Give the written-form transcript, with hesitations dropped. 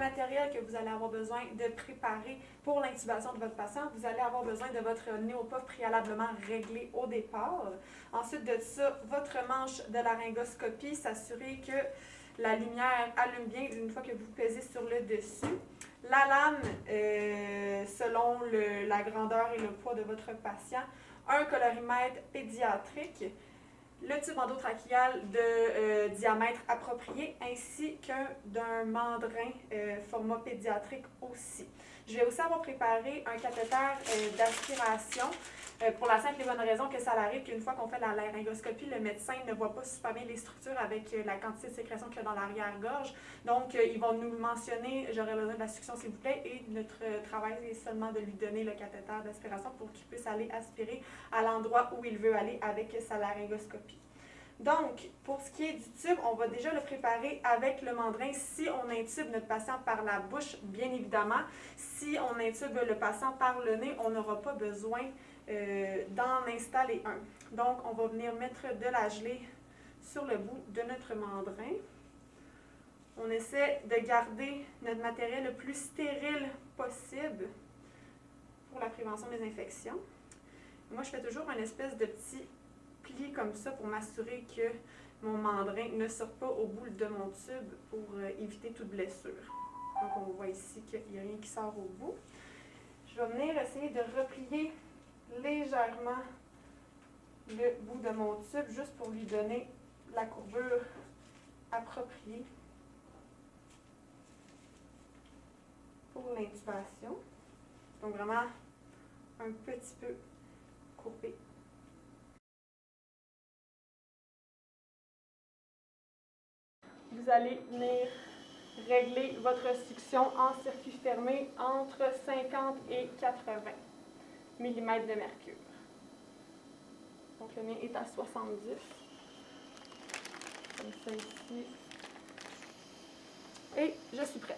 matériel que vous allez avoir besoin de préparer pour l'intubation de votre patient. Vous allez avoir besoin de votre néopuff préalablement réglé au départ. Ensuite de ça, votre manche de laryngoscopie, s'assurer que la lumière allume bien une fois que vous pesez sur le dessus. La lame, selon la grandeur et le poids de votre patient. Un colorimètre pédiatrique. Le tube endotrachial de diamètre approprié, ainsi d'un mandrin format pédiatrique aussi. Je vais aussi avoir préparé un cathéter d'aspiration pour la simple et bonne raison que ça arrive qu'une fois qu'on fait la laryngoscopie, le médecin ne voit pas super bien les structures avec la quantité de sécrétion qu'il y a dans l'arrière-gorge. Donc, ils vont nous le mentionner, j'aurais besoin de la succion s'il vous plaît, et notre travail est seulement de lui donner le cathéter d'aspiration pour qu'il puisse aller aspirer à l'endroit où il veut aller avec sa laryngoscopie. Donc, pour ce qui est du tube, on va déjà le préparer avec le mandrin si on intube notre patient par la bouche, bien évidemment. Si on intube le patient par le nez, on n'aura pas besoin d'en installer un. Donc, on va venir mettre de la gelée sur le bout de notre mandrin. On essaie de garder notre matériel le plus stérile possible pour la prévention des infections. Moi, je fais toujours une espèce de petit pli comme ça pour m'assurer que mon mandrin ne sorte pas au bout de mon tube pour éviter toute blessure. Donc, on voit ici qu'il n'y a rien qui sort au bout. Je vais venir essayer de replier légèrement le bout de mon tube juste pour lui donner la courbure appropriée pour l'intubation. Donc, vraiment un petit peu courbé. Vous allez venir régler votre succion en circuit fermé entre 50 et 80 mm de mercure. Donc le mien est à 70. Comme ça ici. Et je suis prête.